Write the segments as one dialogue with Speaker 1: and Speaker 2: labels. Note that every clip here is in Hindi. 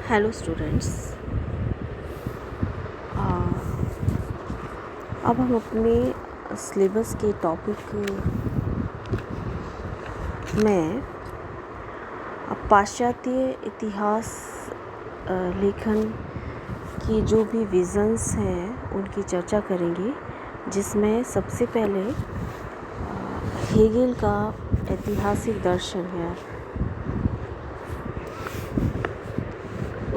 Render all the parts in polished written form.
Speaker 1: Hello students. अब हम अपने सिलेबस के टॉपिक में पाश्चात्य इतिहास लेखन की जो भी विज़न्स हैं उनकी चर्चा करेंगे, जिसमें सबसे पहले हेगेल का ऐतिहासिक दर्शन है,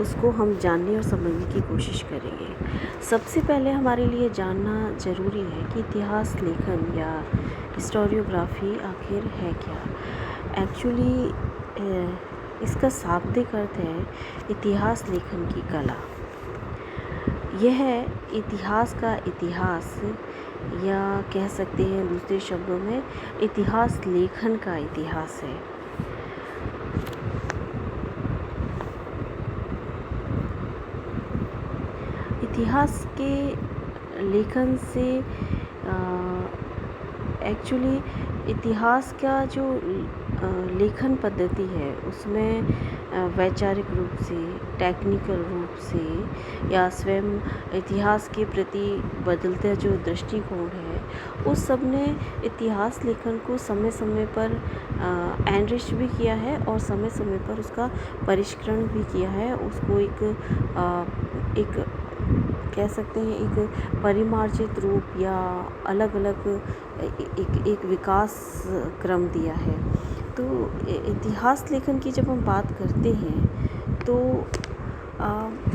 Speaker 1: उसको हम जानने और समझने की कोशिश करेंगे। सबसे पहले हमारे लिए जानना ज़रूरी है कि इतिहास लेखन या हिस्टोरियोग्राफी आखिर है क्या। एक्चुअली इसका शाब्दिक अर्थ है इतिहास लेखन की कला। यह इतिहास का इतिहास, या कह सकते हैं दूसरे शब्दों में इतिहास लेखन का इतिहास है। इतिहास के लेखन से एक्चुअली इतिहास का जो लेखन पद्धति है उसमें वैचारिक रूप से, टेक्निकल रूप से, या स्वयं इतिहास के प्रति बदलता जो दृष्टिकोण है, उस सब ने इतिहास लेखन को समय समय पर एनरिच भी किया है और समय समय पर उसका परिष्करण भी किया है। उसको एक कह सकते हैं एक परिमार्जित रूप या अलग अलग एक विकास क्रम दिया है। तो इतिहास लेखन की जब हम बात करते हैं तो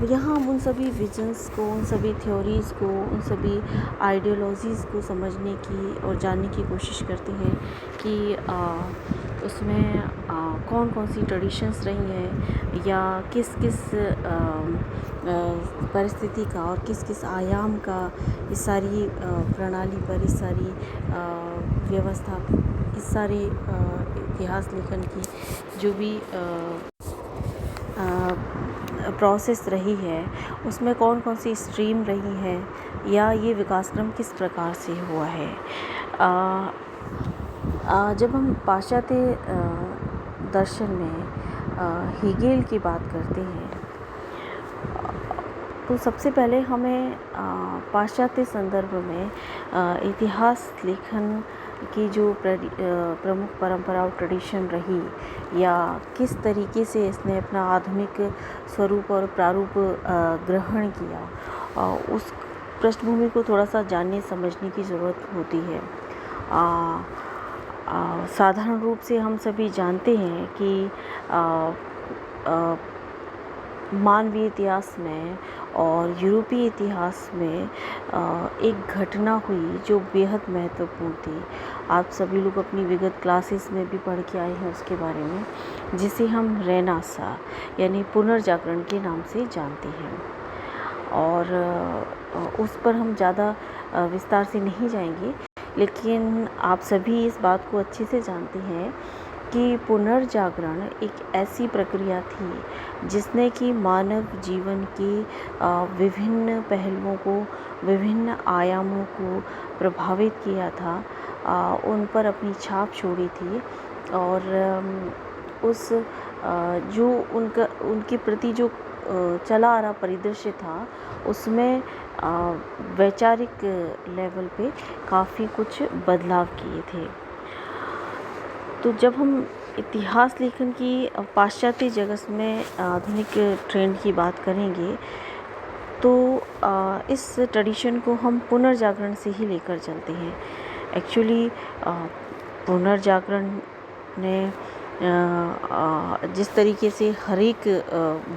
Speaker 1: यहाँ हम उन सभी विजन्स को, उन सभी थ्योरीज़ को, उन सभी आइडियोलॉजीज़ को समझने की और जानने की कोशिश करते हैं कि उसमें कौन कौन सी ट्रेडिशंस रही हैं, या किस किस परिस्थिति का और किस किस आयाम का इस सारी प्रणाली पर, इस सारी व्यवस्था, इस सारी इतिहास लेखन की जो भी प्रोसेस रही है, उसमें कौन कौन सी स्ट्रीम रही है, या ये विकासक्रम किस प्रकार से हुआ है। जब हम पाश्चात्य दर्शन में हेगेल की बात करते हैं तो सबसे पहले हमें पाश्चात्य संदर्भ में इतिहास लेखन की जो प्रमुख परंपरा और ट्रेडिशन रही, या किस तरीके से इसने अपना आधुनिक स्वरूप और प्रारूप ग्रहण किया, उस पृष्ठभूमि को थोड़ा सा जानने समझने की ज़रूरत होती है। साधारण रूप से हम सभी जानते हैं कि मानवीय इतिहास में और यूरोपीय इतिहास में एक घटना हुई जो बेहद महत्वपूर्ण थी। आप सभी लोग अपनी विगत क्लासेस में भी पढ़ के आए हैं उसके बारे में, जिसे हम रेनेसां यानी पुनर्जागरण के नाम से जानते हैं। और उस पर हम ज़्यादा विस्तार से नहीं जाएंगे, लेकिन आप सभी इस बात को अच्छे से जानते हैं कि पुनर्जागरण एक ऐसी प्रक्रिया थी जिसने कि मानव जीवन की विभिन्न पहलुओं को, विभिन्न आयामों को प्रभावित किया था, उन पर अपनी छाप छोड़ी थी। और उस जो उनके प्रति जो चला आ रहा परिदृश्य था, उसमें वैचारिक लेवल पे काफ़ी कुछ बदलाव किए थे। तो जब हम इतिहास लेखन की पाश्चात्य जगत में आधुनिक ट्रेंड की बात करेंगे तो इस ट्रेडिशन को हम पुनर्जागरण से ही लेकर चलते हैं। एक्चुअली पुनर्जागरण ने जिस तरीके से हर एक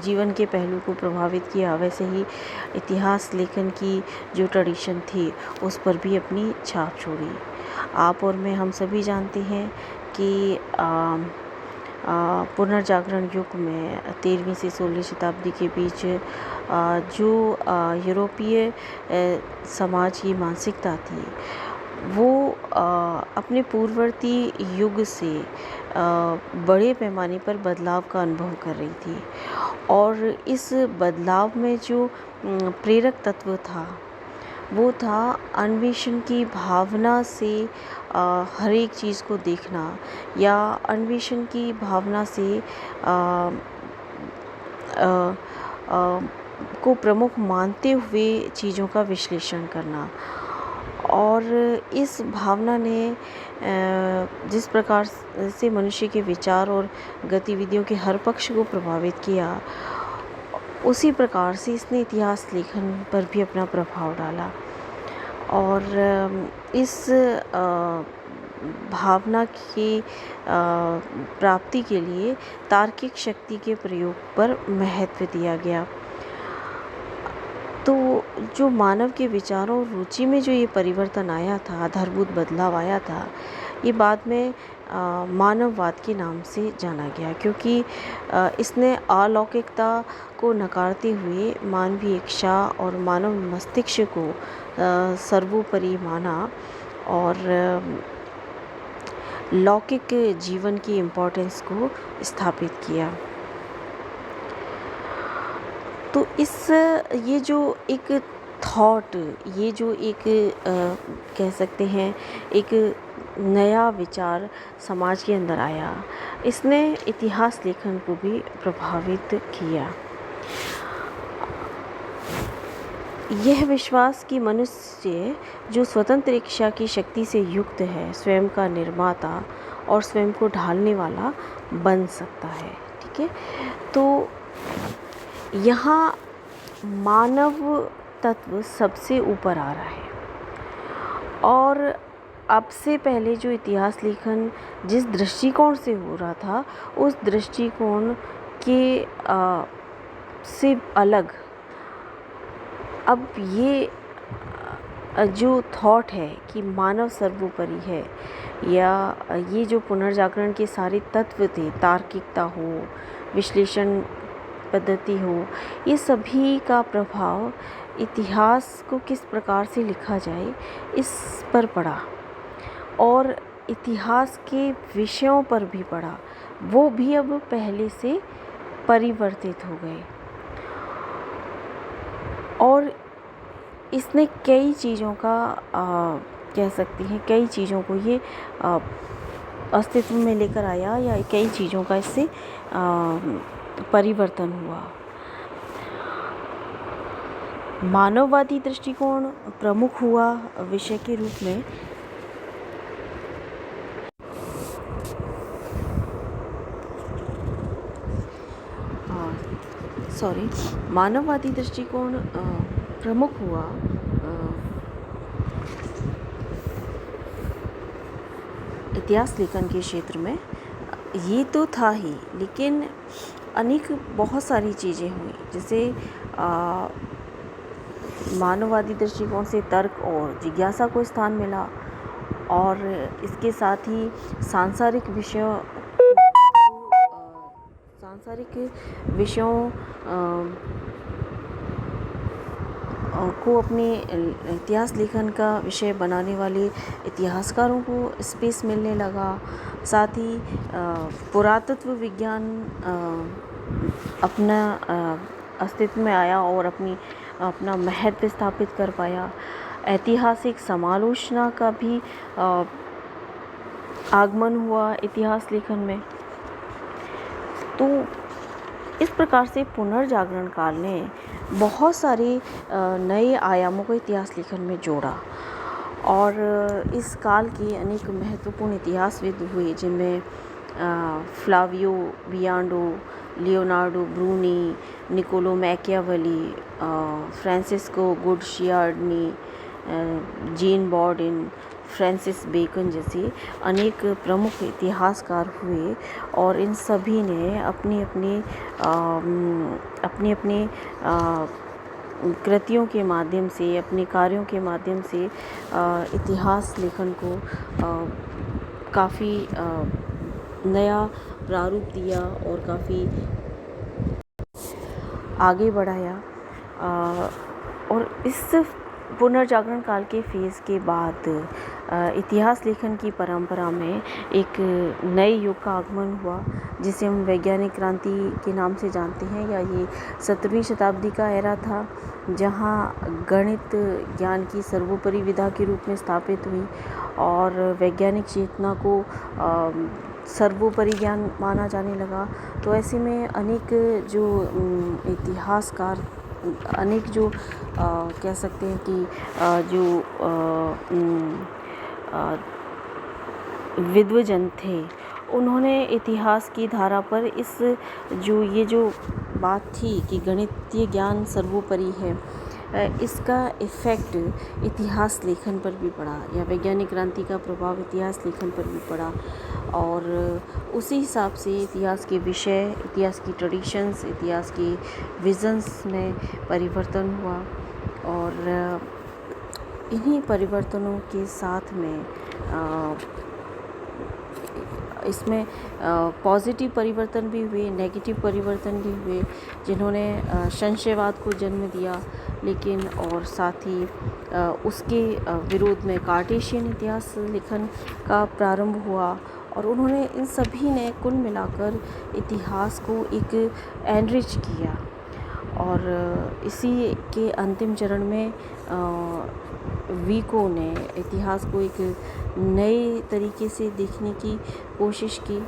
Speaker 1: जीवन के पहलू को प्रभावित किया, वैसे ही इतिहास लेखन की जो ट्रेडिशन थी उस पर भी अपनी छाप छोड़ी। आप और मैं, हम सभी जानते हैं कि पुनर्जागरण युग में 13वीं से 16वीं शताब्दी के बीच जो यूरोपीय समाज की मानसिकता थी वो अपने पूर्ववर्ती युग से बड़े पैमाने पर बदलाव का अनुभव कर रही थी। और इस बदलाव में जो प्रेरक तत्व था वो था अन्वेषण की भावना से हर एक चीज़ को देखना, या अन्वेषण की भावना से को प्रमुख मानते हुए चीज़ों का विश्लेषण करना। और इस भावना ने जिस प्रकार से मनुष्य के विचार और गतिविधियों के हर पक्ष को प्रभावित किया, उसी प्रकार से इसने इतिहास लेखन पर भी अपना प्रभाव डाला। और इस भावना की प्राप्ति के लिए तार्किक शक्ति के प्रयोग पर महत्व दिया गया। तो जो मानव के विचारों और रुचि में जो ये परिवर्तन आया था, आधारभूत बदलाव आया था, ये बाद में मानववाद के नाम से जाना गया, क्योंकि इसने अलौकिकता को नकारते हुए मानवीय इच्छा और मानव मस्तिष्क को सर्वोपरि माना और लौकिक जीवन की इम्पोर्टेंस को स्थापित किया। तो ये जो एक थॉट, ये जो एक कह सकते हैं एक नया विचार समाज के अंदर आया, इसने इतिहास लेखन को भी प्रभावित किया। यह विश्वास कि मनुष्य जो स्वतंत्र इच्छा की शक्ति से युक्त है, स्वयं का निर्माता और स्वयं को ढालने वाला बन सकता है। ठीक है, तो यहाँ मानव तत्व सबसे ऊपर आ रहा है। और अब से पहले जो इतिहास लेखन जिस दृष्टिकोण से हो रहा था, उस दृष्टिकोण के से अलग अब ये जो थॉट है कि मानव सर्वोपरि है, या ये जो पुनर्जागरण के सारे तत्व थे, तार्किकता हो, विश्लेषण पद्धति हो, ये सभी का प्रभाव इतिहास को किस प्रकार से लिखा जाए इस पर पड़ा, और इतिहास के विषयों पर भी पड़ा। वो भी अब पहले से परिवर्तित हो गए, और इसने कई चीज़ों का कह सकते हैं कई चीज़ों को ये अस्तित्व में लेकर आया, या कई चीज़ों का इससे परिवर्तन हुआ। मानववादी दृष्टिकोण प्रमुख हुआ विषय के रूप में। मानववादी दृष्टिकोण प्रमुख हुआ इतिहास लेखन के क्षेत्र में। ये तो था ही, लेकिन अनेक बहुत सारी चीज़ें हुई, जैसे मानववादी दृष्टिकोण से तर्क और जिज्ञासा को स्थान मिला, और इसके साथ ही सांसारिक विषयों को अपने इतिहास लेखन का विषय बनाने वाले इतिहासकारों को स्पेस मिलने लगा। साथ ही पुरातत्व विज्ञान अपना अस्तित्व में आया और अपना महत्व स्थापित कर पाया। ऐतिहासिक समालोचना का भी आगमन हुआ इतिहास लेखन में। तो इस प्रकार से पुनर्जागरण काल ने बहुत सारे नए आयामों को इतिहास लेखन में जोड़ा, और इस काल के अनेक महत्वपूर्ण इतिहासविद हुए, जिनमें Flavio Biondo, Leonardo Bruni, Niccolo Machiavelli, Francesco Guicciardini, Jean Bodin, Francis Bacon जैसे अनेक प्रमुख इतिहासकार हुए, और इन सभी ने अपनी अपनी कृतियों के माध्यम से, अपने कार्यों के माध्यम से इतिहास लेखन को काफ़ी नया प्रारूप दिया और काफ़ी आगे बढ़ाया। और इस पुनर्जागरण काल के फेज़ के बाद इतिहास लेखन की परंपरा में एक नए युग का आगमन हुआ, जिसे हम वैज्ञानिक क्रांति के नाम से जानते हैं, या ये 17वीं शताब्दी का एरा था, जहाँ गणित ज्ञान की सर्वोपरि विधा के रूप में स्थापित हुई, और वैज्ञानिक चेतना को सर्वोपरि ज्ञान माना जाने लगा। तो ऐसे में अनेक जो इतिहासकार, अनेक जो कह सकते हैं कि जो विद्वजन थे, उन्होंने इतिहास की धारा पर ये जो बात थी कि गणितीय ज्ञान सर्वोपरि है, इसका इफ़ेक्ट इतिहास लेखन पर भी पड़ा, या वैज्ञानिक क्रांति का प्रभाव इतिहास लेखन पर भी पड़ा। और उसी हिसाब से इतिहास के विषय, इतिहास की ट्रेडिशंस, इतिहास की विज़न्स में परिवर्तन हुआ। और इन्हीं परिवर्तनों के साथ में इसमें पॉजिटिव परिवर्तन भी हुए, नेगेटिव परिवर्तन भी हुए, जिन्होंने संशयवाद को जन्म दिया। लेकिन और साथ ही उसके विरोध में कार्टेशियन इतिहास लेखन का प्रारंभ हुआ। और उन्होंने इन सभी ने कुल मिलाकर इतिहास को एक एनरिच किया। और इसी के अंतिम चरण में विको ने इतिहास को एक नए तरीके से देखने की कोशिश की,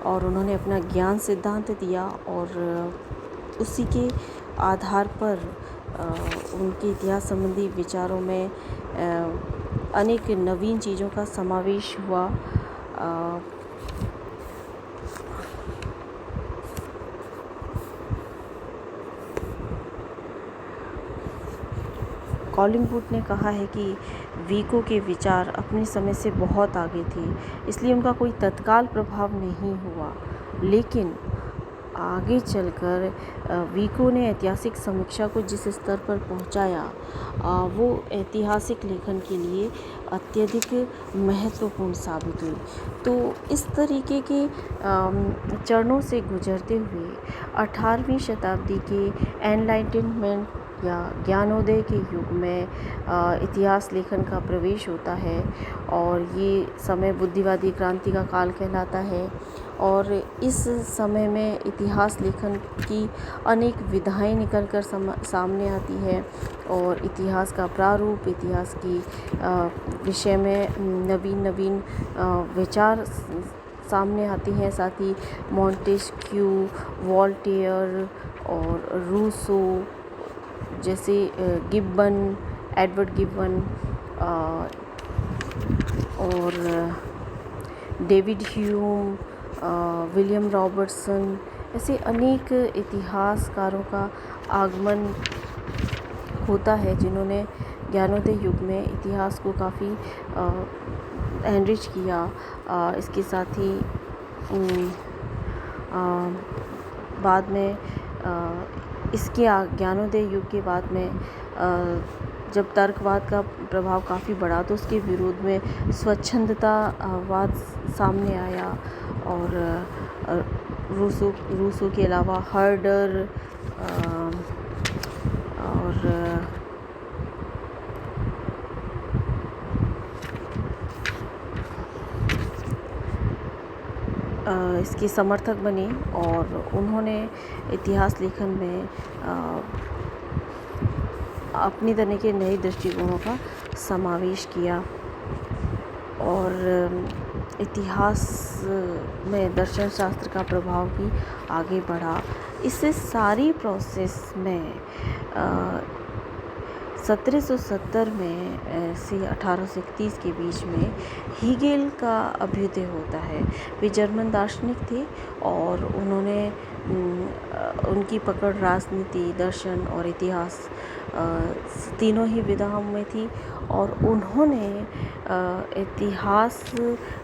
Speaker 1: और उन्होंने अपना ज्ञान सिद्धांत दिया। और उसी के आधार पर उनके इतिहास संबंधी विचारों में अनेक नवीन चीज़ों का समावेश हुआ। कॉलिंगवुड ने कहा है कि विको के विचार अपने समय से बहुत आगे थे, इसलिए उनका कोई तत्काल प्रभाव नहीं हुआ। लेकिन आगे चलकर विको ने ऐतिहासिक समीक्षा को जिस स्तर पर पहुंचाया, वो ऐतिहासिक लेखन के लिए अत्यधिक महत्वपूर्ण साबित हुई। तो इस तरीके के चरणों से गुजरते हुए 18वीं शताब्दी के एनलाइटनमेंट या ज्ञानोदय के युग में इतिहास लेखन का प्रवेश होता है। और ये समय बुद्धिवादी क्रांति का काल कहलाता है। और इस समय में इतिहास लेखन की अनेक विधाएं निकलकर सामने आती है। और इतिहास का प्रारूप, इतिहास की विषय में नवीन नवीन विचार सामने आते हैं। साथ ही मॉन्टेस्क्यू, वॉल्टेयर और रूसो जैसे गिब्बन, एडवर्ड गिब्बन और डेविड ह्यूम, विलियम रॉबर्टसन, ऐसे अनेक इतिहासकारों का आगमन होता है, जिन्होंने ज्ञानोदय युग में इतिहास को काफ़ी एनरिच किया। इसके साथ ही बाद में इसके ज्ञानोदय युग के बाद में जब तर्कवाद का प्रभाव काफ़ी बढ़ा, तो उसके विरोध में स्वच्छंदतावाद सामने आया। और रूसो के अलावा हर्डर और इसके समर्थक बने। और उन्होंने इतिहास लेखन में अपनी तरह के नए दृष्टिकोणों का समावेश किया। और इतिहास में दर्शन शास्त्र का प्रभाव भी आगे बढ़ा। इससे सारी प्रोसेस में 1770 में से 1831 के बीच में हीगेल का अभ्युदय होता है। वे जर्मन दार्शनिक थे, और उन्होंने उनकी पकड़ राजनीति, दर्शन और इतिहास तीनों ही विधाओं में थी। और उन्होंने इतिहास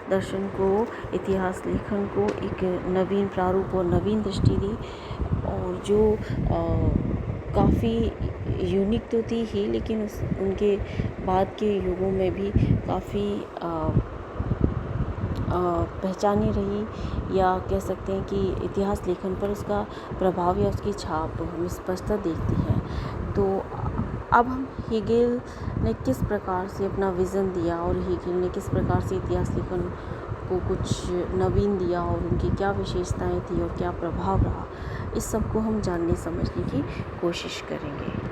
Speaker 1: दर्शन को, इतिहास लेखन को एक नवीन प्रारूप और नवीन दृष्टि दी। और जो काफ़ी यूनिक तो थी ही, लेकिन उनके बाद के युगों में भी काफ़ी पहचानी रही, या कह सकते हैं कि इतिहास लेखन पर उसका प्रभाव या उसकी छाप हम स्पष्टता देखते हैं। तो अब हम हीगेल ने किस प्रकार से अपना विज़न दिया, और हीगेल ने किस प्रकार से इतिहास लेखन को कुछ नवीन दिया, और उनकी क्या विशेषताएं थी और क्या प्रभाव रहा, इस सब को हम जानने समझने की कोशिश करेंगे।